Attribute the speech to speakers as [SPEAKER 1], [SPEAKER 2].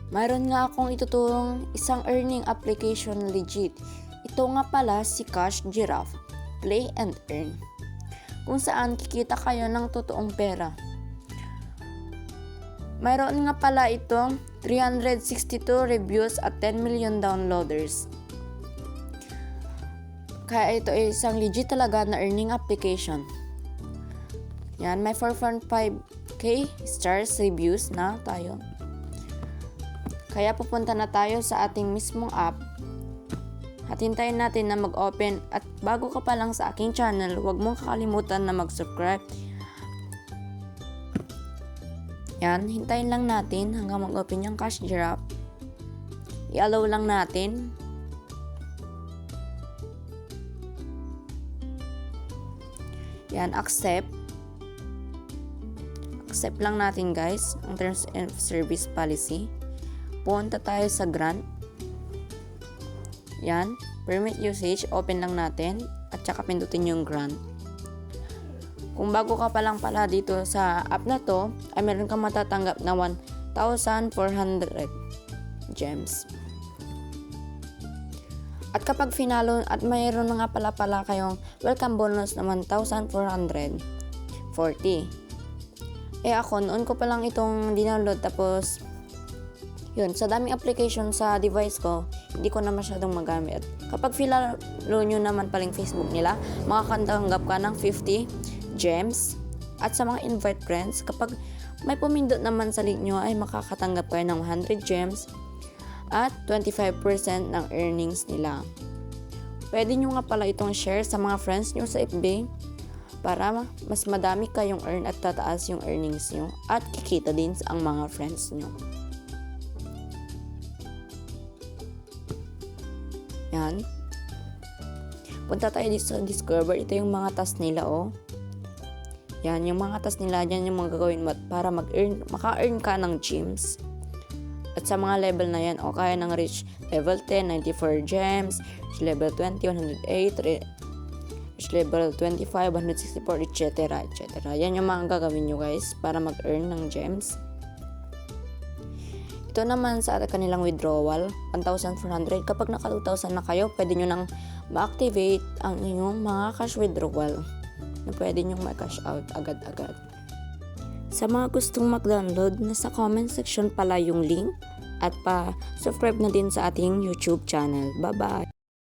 [SPEAKER 1] Mayroon nga akong ituturong isang earning application legit. Ito nga pala si Cash Giraffe, Play and Earn, kung saan kikita kayo ng totoong pera. Mayroon nga pala itong 362 reviews at 10 million downloaders. Kaya ito ay isang legit talaga na earning application. Yan, may 4.5k stars reviews na tayo. Kaya pupunta na tayo sa ating mismong app at hintayin natin na mag-open. At bago ka pa lang sa aking channel, huwag mong kakalimutan na mag-subscribe. Yan, hintayin lang natin hanggang mag-open yung Cash Giraffe. I-allow lang natin. Yan, accept. Accept lang natin guys, ang terms and service policy. Punta tayo sa grant. Yan, permit usage, open lang natin at saka pindutin yung grant. Kung bago ka pa lang pala dito sa app na to, ay meron kang matatanggap na 1,400 gems. At kapag finalo, at mayroon nga pala kayong welcome bonus na 1,440. Ako, noon ko pa lang itong dinownload, tapos yun, sa daming application sa device ko, hindi ko na masyadong magamit. Kapag finalo nyo naman paling Facebook nila, makakatanggap ka ng 50 gems. At sa mga invite friends, kapag may pumindot naman sa link nyo, ay makakatanggap kayo ng 100 gems at 25% ng earnings nila. Pwede nyo nga pala itong share sa mga friends nyo sa FB para mas madami kayong earn at tataas yung earnings nyo at kikita din sa ang mga friends nyo. Yan. Punta tayo dito sa Discover. Ito yung mga task nila, oh. Yan, yung mga task nila, yan yung mga gagawin mo para maka-earn ka ng gems. At sa mga level na yan, o kaya ng reach level 10, 94 gems, reach level 20, 108, reach level 25, 164, etc. Yan yung mga gagawin nyo guys para mag-earn ng gems. Ito naman sa kanilang withdrawal, 1,400. Kapag naka 2,000 na kayo, pwede nyo nang ma-activate ang inyong mga cash withdrawal na pwede nyo ma-cash out agad-agad. Sa mga gustong mag-download, nasa comment section pala yung link at pa-subscribe na din sa ating YouTube channel. Bye-bye!